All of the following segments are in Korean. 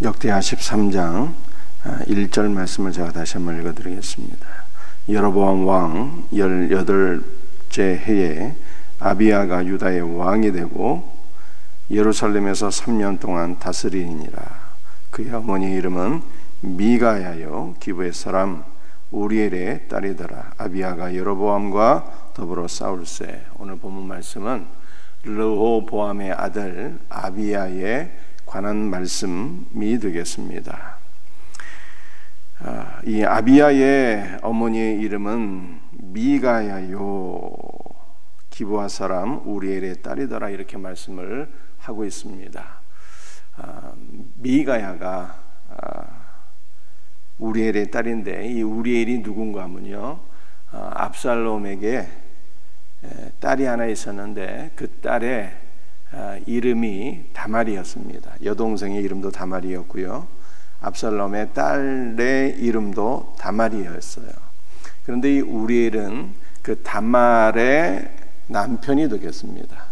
역대하 13장 1절 말씀을 제가 다시 한번 읽어드리겠습니다. 여로보암 왕 18째 해에 아비야가 유다의 왕이 되고 예루살렘에서 3년 동안 다스리니라. 그의 어머니 이름은 미가야요 기브의 사람 우리엘의 딸이더라. 아비야가 여로보암과 더불어 싸울세. 오늘 본문 말씀은 르호보암의 아들 아비야의 관한 말씀이 되겠습니다. 이 아비야의 어머니의 이름은 미가야요 기브아 사람 우리엘의 딸이더라, 이렇게 말씀을 하고 있습니다. 미가야가 우리엘의 딸인데, 이 우리엘이 누군가 하면요, 압살롬에게 딸이 하나 있었는데 그 딸의 이름이 다말이었습니다. 여동생의 이름도 다말이었고요, 압살롬의 딸의 이름도 다말이었어요. 그런데 이 우리엘은 그 다말의 남편이 되겠습니다.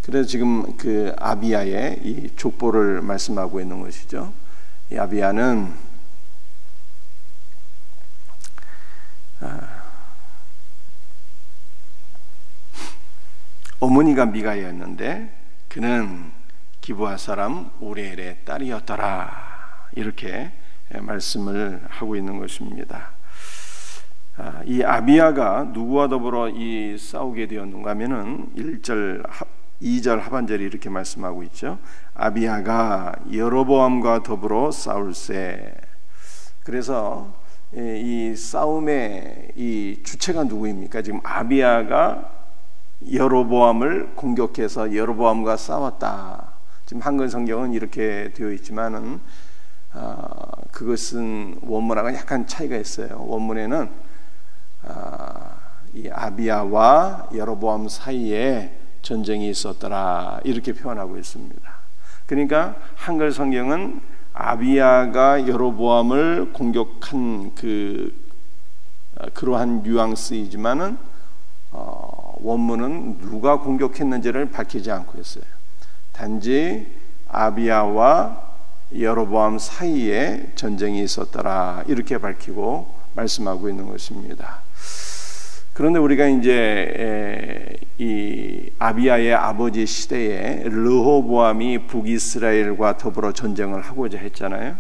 그래서 지금 그 아비야의 이 족보를 말씀하고 있는 것이죠. 이 아비야는 어머니가 미가야였는데 그는 기브아 사람 우리엘의 딸이었더라, 이렇게 말씀을 하고 있는 것입니다. 이 아비야가 누구와 더불어 이 싸우게 되었는가 하면은 2절 하반절이 이렇게 말씀하고 있죠. 아비야가 여로보암과 더불어 싸울세. 그래서 이 싸움의 이 주체가 누구입니까? 지금 아비야가 여로보암을 공격해서 여로보암과 싸웠다. 지금 한글 성경은 이렇게 되어 있지만은 그것은 원문하고 약간 차이가 있어요. 원문에는 이 아비야와 여로보암 사이에 전쟁이 있었더라, 이렇게 표현하고 있습니다. 그러니까 한글 성경은 아비야가 여로보암을 공격한 그러한 뉘앙스이지만은 원문은 누가 공격했는지를 밝히지 않고 있어요. 단지 아비야와 여로보암 사이에 전쟁이 있었더라, 이렇게 밝히고 말씀하고 있는 것입니다. 그런데 우리가 이제 이 아비야의 아버지 시대에 르호보암이 북이스라엘과 더불어 전쟁을 하고자 했잖아요.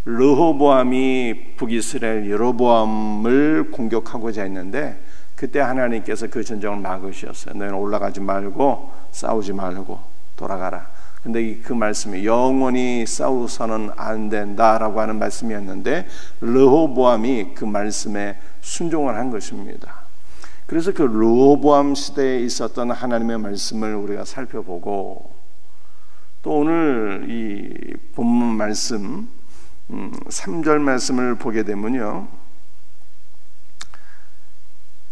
르호보암이 북이스라엘 여로보암을 공격하고자 했는데 그때 하나님께서 그 전쟁을 막으셨어요. 너희는 올라가지 말고 싸우지 말고 돌아가라. 근데 그 말씀이 영원히 싸우서는 안 된다라고 하는 말씀이었는데 르호보암이 그 말씀에 순종을 한 것입니다. 그래서 그 르호보암 시대에 있었던 하나님의 말씀을 우리가 살펴보고, 또 오늘 이 본문 말씀 3절 말씀을 보게 되면요,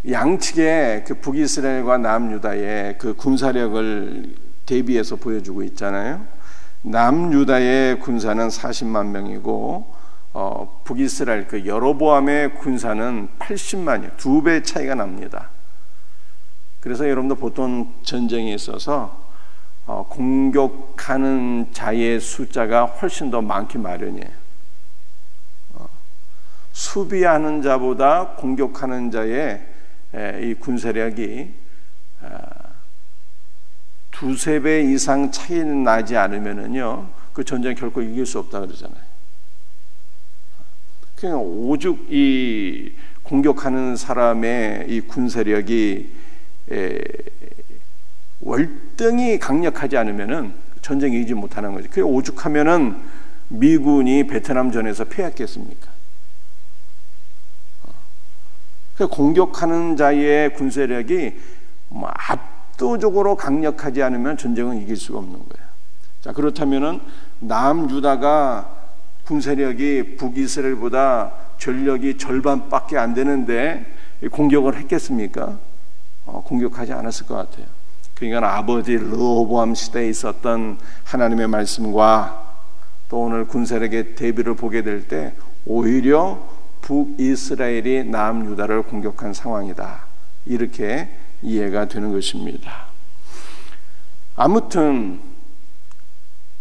양측의 그 북이스라엘과 남유다의 그 군사력을 대비해서 보여주고 있잖아요. 남유다의 군사는 40만 명이고 북이스라엘 그 여로보암의 군사는 80만이에요. 2배 차이가 납니다. 그래서 여러분들 보통 전쟁에 있어서 공격하는 자의 숫자가 훨씬 더 많기 마련이에요. 수비하는 자보다 공격하는 자의 이 군사력이 2~3배 이상 차이 나지 않으면은요, 그 전쟁 결코 이길 수 없다 그러잖아요. 그냥 오죽 이 공격하는 사람의 이 군사력이 월등히 강력하지 않으면은 전쟁 이기지 못하는 거지. 그게 오죽하면은 미군이 베트남전에서 패했겠습니까? 공격하는 자의 군사력이 압도적으로 강력하지 않으면 전쟁은 이길 수가 없는 거예요. 자, 그렇다면은 남유다가 군사력이 북이스라엘보다 전력이 절반밖에 안 되는데 공격을 했겠습니까? 공격하지 않았을 것 같아요. 그러니까 아버지 르호보암 시대에 있었던 하나님의 말씀과 또 오늘 군사력의 대비를 보게 될 때 오히려 북이스라엘이 남유다를 공격한 상황이다, 이렇게 이해가 되는 것입니다. 아무튼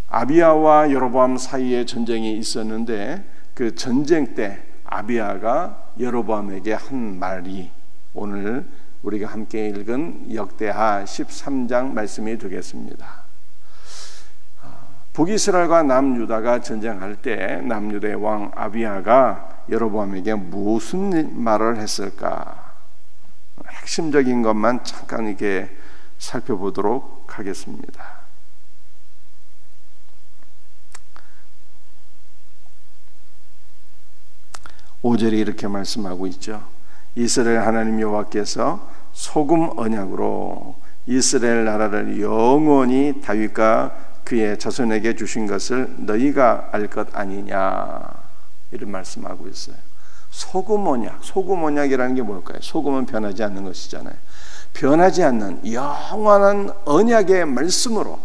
아비야와 여로보암 사이에 전쟁이 있었는데 그 전쟁 때 아비야가 여로보암에게 한 말이 오늘 우리가 함께 읽은 역대하 13장 말씀이 되겠습니다. 북이스라엘과 남유다가 전쟁할 때 남유다의 왕 아비야가 여로보암에게 무슨 말을 했을까? 핵심적인 것만 잠깐 이렇게 살펴보도록 하겠습니다. 5절에 이렇게 말씀하고 있죠. 이스라엘 하나님 여호와께서 소금 언약으로 이스라엘 나라를 영원히 다윗과 그의 자손에게 주신 것을 너희가 알 것 아니냐, 이런 말씀하고 있어요. 소금 언약, 소금 언약이라는 게 뭘까요? 소금은 변하지 않는 것이잖아요. 변하지 않는 영원한 언약의 말씀으로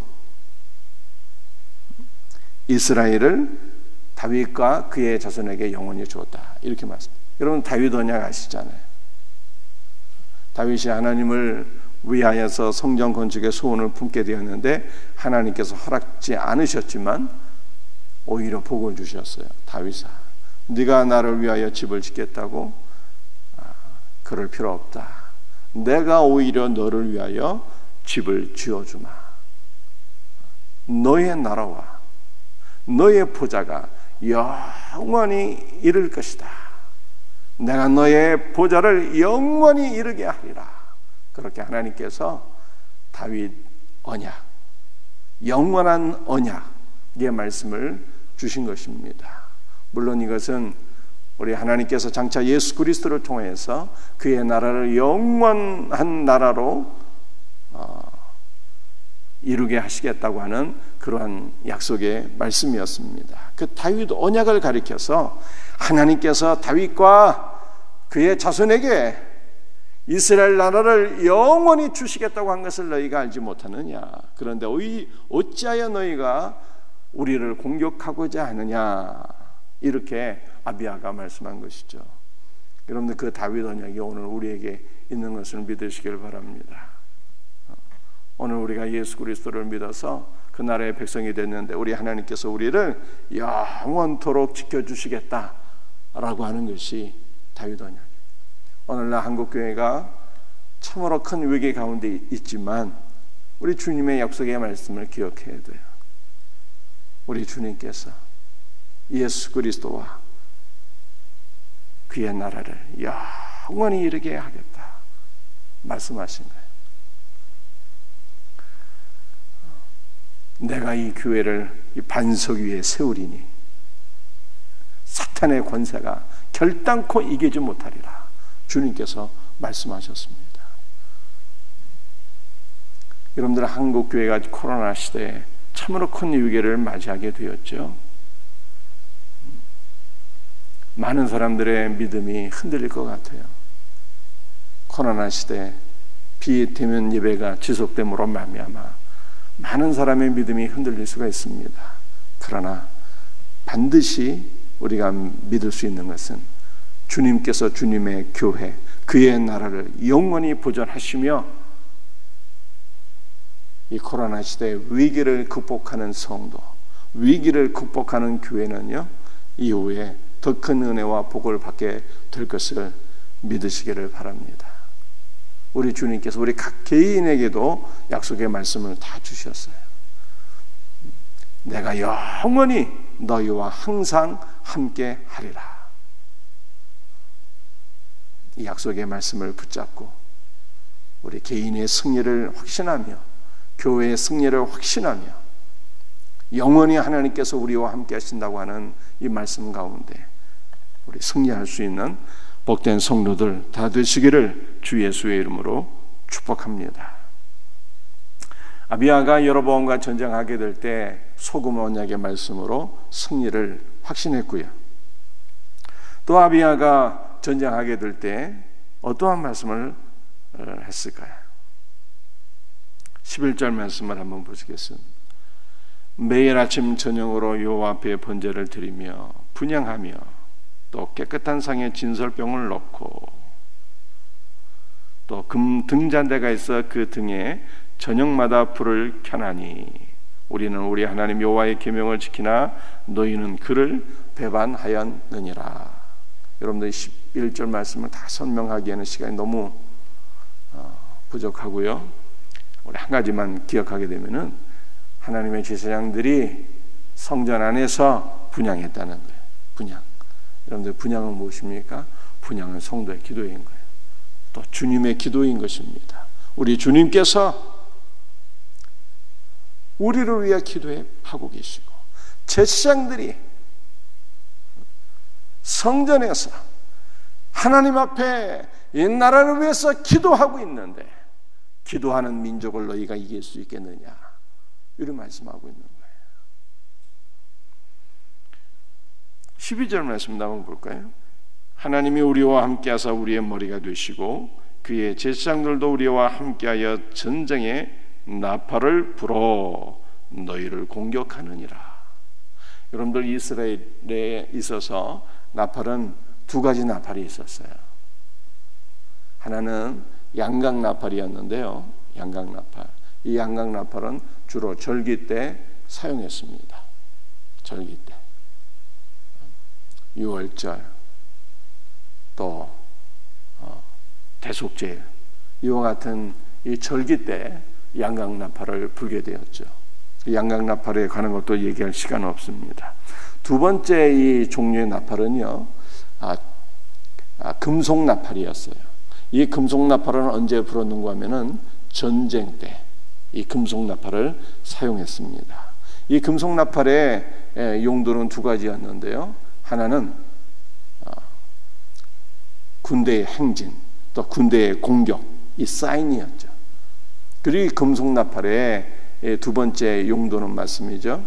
이스라엘을 다윗과 그의 자손에게 영원히 주었다, 이렇게 말씀합니다. 여러분 다윗 언약 아시잖아요. 다윗이 하나님을 위하여서 성전 건축의 소원을 품게 되었는데 하나님께서 허락지 않으셨지만 오히려 복을 주셨어요. 다윗아, 네가 나를 위하여 집을 짓겠다고? 그럴 필요 없다. 내가 오히려 너를 위하여 집을 지어주마. 너의 나라와 너의 보좌가 영원히 이를 것이다. 내가 너의 보좌를 영원히 이르게 하리라. 그렇게 하나님께서 다윗 언약, 영원한 언약의 말씀을 주신 것입니다. 물론 이것은 우리 하나님께서 장차 예수 그리스도를 통해서 그의 나라를 영원한 나라로 이루게 하시겠다고 하는 그러한 약속의 말씀이었습니다. 그 다윗 언약을 가리켜서 하나님께서 다윗과 그의 자손에게 이스라엘 나라를 영원히 주시겠다고 한 것을 너희가 알지 못하느냐? 그런데 어찌하여 너희가 우리를 공격하고자 하느냐? 이렇게 아비야가 말씀한 것이죠. 여러분들 그 다윗 언약이 오늘 우리에게 있는 것을 믿으시길 바랍니다. 오늘 우리가 예수 그리스도를 믿어서 그 나라의 백성이 됐는데 우리 하나님께서 우리를 영원토록 지켜주시겠다라고 하는 것이 다윗 언약. 오늘날 한국교회가 참으로 큰 위기 가운데 있지만 우리 주님의 약속의 말씀을 기억해야 돼요. 우리 주님께서 예수 그리스도와 그의 나라를 영원히 이르게 하겠다 말씀하신 거예요. 내가 이 교회를 이 반석 위에 세우리니 사탄의 권세가 결단코 이기지 못하리라 주님께서 말씀하셨습니다. 여러분들 한국교회가 코로나 시대에 참으로 큰 위기를 맞이하게 되었죠. 많은 사람들의 믿음이 흔들릴 것 같아요. 코로나 시대에 비대면 예배가 지속됨으로 말미암아 많은 사람의 믿음이 흔들릴 수가 있습니다. 그러나 반드시 우리가 믿을 수 있는 것은 주님께서 주님의 교회, 그의 나라를 영원히 보존하시며 이 코로나 시대의 위기를 극복하는 성도, 위기를 극복하는 교회는요, 이후에 더 큰 은혜와 복을 받게 될 것을 믿으시기를 바랍니다. 우리 주님께서 우리 각 개인에게도 약속의 말씀을 다 주셨어요. 내가 영원히 너희와 항상 함께 하리라. 이 약속의 말씀을 붙잡고 우리 개인의 승리를 확신하며 교회의 승리를 확신하며 영원히 하나님께서 우리와 함께 하신다고 하는 이 말씀 가운데 우리 승리할 수 있는 복된 성도들 다 되시기를 주 예수의 이름으로 축복합니다. 아비야가 여로보암과 전쟁하게 될 때 소금 언약의 말씀으로 승리를 확신했고요. 또 아비야가 전쟁하게 될 때 어떠한 말씀을 했을까요? 11절 말씀을 한번 보시겠습니다. 매일 아침 저녁으로 여호와 앞에 번제를 드리며 분향하며 또 깨끗한 상에 진설병을 넣고 또 금 등잔대가 있어 그 등에 저녁마다 불을 켜나니 우리는 우리 하나님 여호와의 계명을 지키나 너희는 그를 배반하였느니라. 여러분들 11절 말씀을 다 설명하기에는 시간이 너무 부족하고요. 우리 한 가지만 기억하게 되면은 하나님의 제사장들이 성전 안에서 분향했다는 거예요. 분향. 여러분들 분향은 무엇입니까? 분향은 성도의 기도인 거예요. 또 주님의 기도인 것입니다. 우리 주님께서 우리를 위해 기도하고 계시고 제사장들이 성전에서 하나님 앞에 이 나라를 위해서 기도하고 있는데 기도하는 민족을 너희가 이길 수 있겠느냐, 이런 말씀하고 있는 거예요. 12절 말씀 한번 볼까요? 하나님이 우리와 함께하사 우리의 머리가 되시고 그의 제사장들도 우리와 함께하여 전쟁에 나팔을 불어 너희를 공격하느니라. 여러분들 이스라엘에 있어서 나팔은 두 가지 나팔이 있었어요. 하나는 양각 나팔이었는데요. 양각 나팔. 이 양각 나팔은 주로 절기 때 사용했습니다. 절기 때. 유월절 또 대속제일 이와 같은 이 절기 때 양각 나팔을 불게 되었죠. 양각 나팔에 관한 것도 얘기할 시간은 없습니다. 두 번째 이 종류의 나팔은요, 금속 나팔이었어요. 이 금속 나팔은 언제 불었는가 하면은 전쟁 때 이 금속 나팔을 사용했습니다. 이 금속 나팔의 용도는 두 가지였는데요. 하나는 군대의 행진, 또 군대의 공격, 이 사인이었죠. 그리고 이 금속 나팔의 두 번째 용도는 말씀이죠.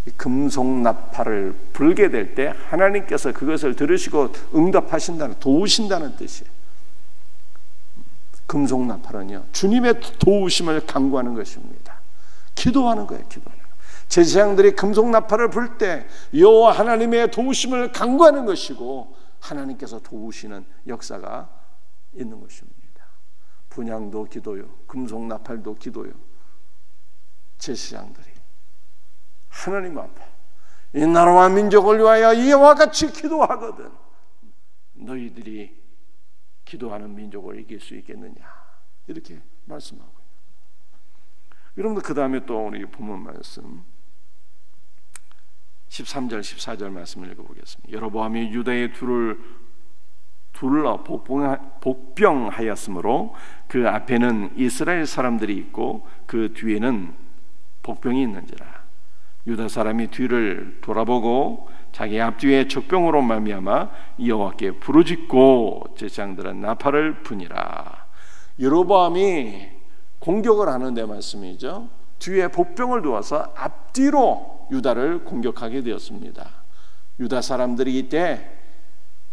이 금속 나팔을 불게 될 때 하나님께서 그것을 들으시고 응답하신다는, 도우신다는 뜻이에요. 금속 나팔은요, 주님의 도우심을 간구하는 것입니다. 기도하는 거예요. 기도하는 거예요. 제사장들이 금속 나팔을 불 때 여호와 하나님의 도우심을 간구하는 것이고 하나님께서 도우시는 역사가 있는 것입니다. 분향도 기도요, 금속 나팔도 기도요. 제사장들이 하나님 앞에 이 나라와 민족을 위하여 이와 같이 기도하거든 너희들이 기도하는 민족을 이길 수 있겠느냐, 이렇게 말씀하고 있습니다. 여러분들 그 다음에 또 우리 본문 말씀 13절 14절 말씀을 읽어보겠습니다. 여로보암이 유다의 둘을 둘러 복병하였으므로 그 앞에는 이스라엘 사람들이 있고 그 뒤에는 복병이 있는지라. 유다 사람이 뒤를 돌아보고 자기 앞뒤에 적병으로 말미암아 여호와께 부르짖고 제사장들은 나팔을 부니라. 여로보암이 공격을 하는데 말씀이죠. 뒤에 복병을 두어서 앞뒤로 유다를 공격하게 되었습니다. 유다 사람들이 이때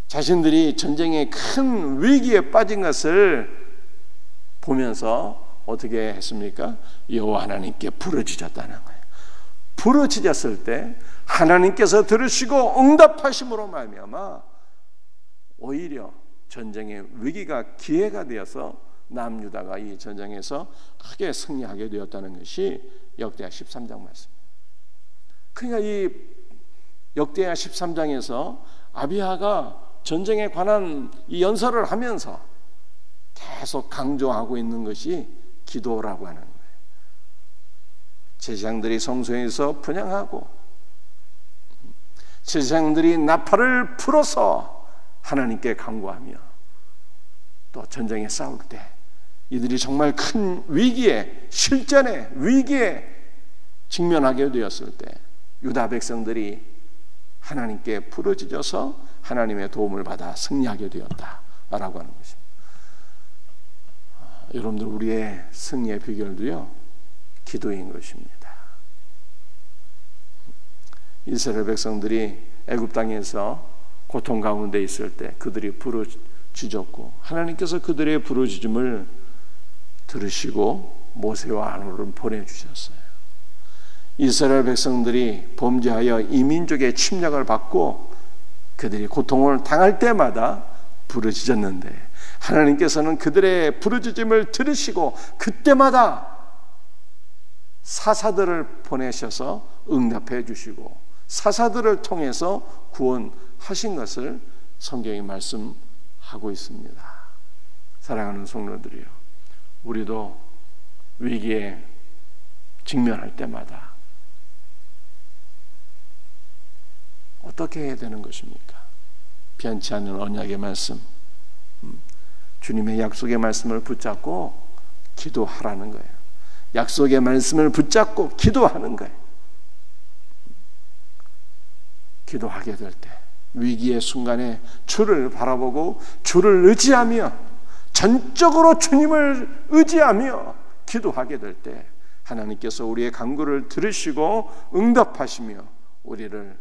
자신들이 전쟁의 큰 위기에 빠진 것을 보면서 어떻게 했습니까? 여호와 하나님께 부르짖었다는 거예요. 부르짖었을 때 하나님께서 들으시고 응답하심으로 말미암아 오히려 전쟁의 위기가 기회가 되어서 남유다가 이 전쟁에서 크게 승리하게 되었다는 것이 역대하 13장 말씀입니다. 그러니까 이 역대하 13장에서 아비야가 전쟁에 관한 이 연설을 하면서 계속 강조하고 있는 것이 기도라고 하는 거예요. 제사장들이 성소에서 분향하고 제사장들이 나팔을 불어서 하나님께 간구하며 또 전쟁에 싸울 때 이들이 정말 큰 위기에, 실전의 위기에 직면하게 되었을 때 유다 백성들이 하나님께 부르짖어서 하나님의 도움을 받아 승리하게 되었다라고 하는 것입니다. 여러분들, 우리의 승리의 비결도요, 기도인 것입니다. 이스라엘 백성들이 애굽 땅에서 고통 가운데 있을 때 그들이 부르짖었고 하나님께서 그들의 부르짖음을 들으시고 모세와 아론을 보내주셨어요. 이스라엘 백성들이 범죄하여 이민족의 침략을 받고 그들이 고통을 당할 때마다 부르짖었는데 하나님께서는 그들의 부르짖음을 들으시고 그때마다 사사들을 보내셔서 응답해 주시고 사사들을 통해서 구원하신 것을 성경이 말씀하고 있습니다. 사랑하는 성도들이요, 우리도 위기에 직면할 때마다 어떻게 해야 되는 것입니까? 변치 않는 언약의 말씀, 주님의 약속의 말씀을 붙잡고 기도하라는 거예요. 약속의 말씀을 붙잡고 기도하는 거예요. 기도하게 될 때, 위기의 순간에 주를 바라보고 주를 의지하며 전적으로 주님을 의지하며 기도하게 될 때 하나님께서 우리의 간구를 들으시고 응답하시며 우리를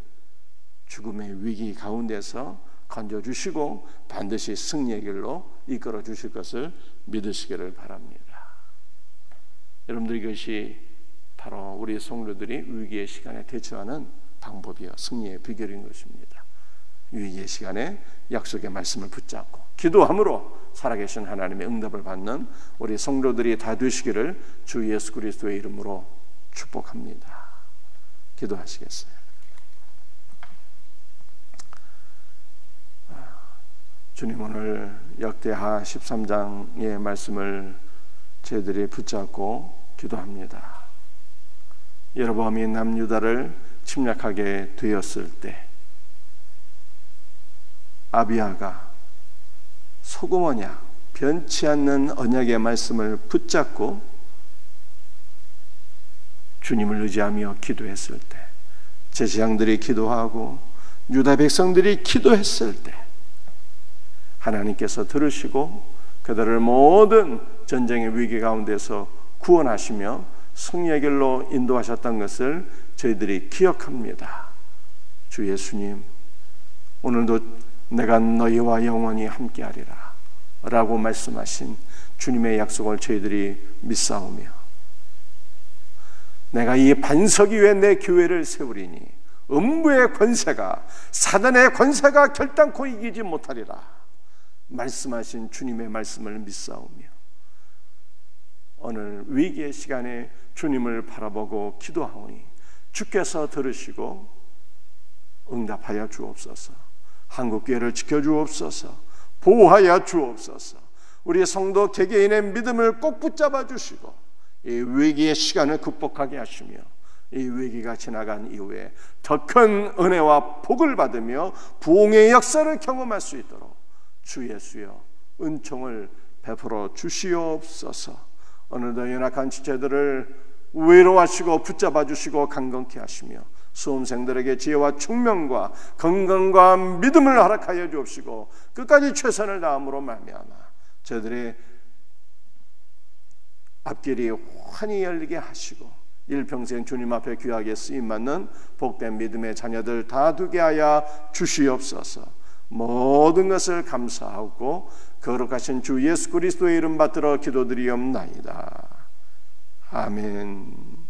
죽음의 위기 가운데서 건져주시고 반드시 승리의 길로 이끌어 주실 것을 믿으시기를 바랍니다. 여러분들, 이것이 바로 우리 성도들이 위기의 시간에 대처하는 방법이요 승리의 비결인 것입니다. 위기의 시간에 약속의 말씀을 붙잡고 기도함으로 살아계신 하나님의 응답을 받는 우리 성도들이 다 되시기를 주 예수 그리스도의 이름으로 축복합니다. 기도하시겠어요? 주님, 오늘 역대하 13장의 말씀을 저희들이 붙잡고 기도합니다. 여로보암이 남유다를 침략하게 되었을 때 아비야가 소금 언약, 변치 않는 언약의 말씀을 붙잡고 주님을 의지하며 기도했을 때, 제사장들이 기도하고 유다 백성들이 기도했을 때 하나님께서 들으시고 그들을 모든 전쟁의 위기 가운데서 구원하시며 승리의 길로 인도하셨던 것을 저희들이 기억합니다. 주 예수님, 오늘도 내가 너희와 영원히 함께하리라 라고 말씀하신 주님의 약속을 저희들이 믿사오며, 내가 이 반석 위에 내 교회를 세우리니 음부의 권세가, 사단의 권세가 결단코 이기지 못하리라 말씀하신 주님의 말씀을 믿사오며, 오늘 위기의 시간에 주님을 바라보고 기도하오니 주께서 들으시고 응답하여 주옵소서. 한국교회를 지켜주옵소서. 보호하여 주옵소서. 우리 성도 개개인의 믿음을 꼭 붙잡아 주시고 이 위기의 시간을 극복하게 하시며 이 위기가 지나간 이후에 더 큰 은혜와 복을 받으며 부흥의 역사를 경험할 수 있도록 주 예수여 은총을 베풀어 주시옵소서. 오늘도 연약한 지체들을 위로하시고 붙잡아 주시고 강건케 하시며 수험생들에게 지혜와 총명과 건강과 믿음을 허락하여 주옵시고 끝까지 최선을 다함으로 말미암아 저희들의 앞길이 환히 열리게 하시고 일평생 주님 앞에 귀하게 쓰임받는 복된 믿음의 자녀들 다 되게 하여 주시옵소서. 모든 것을 감사하고 거룩하신 주 예수 그리스도의 이름 받들어 기도드리옵나이다. 아멘.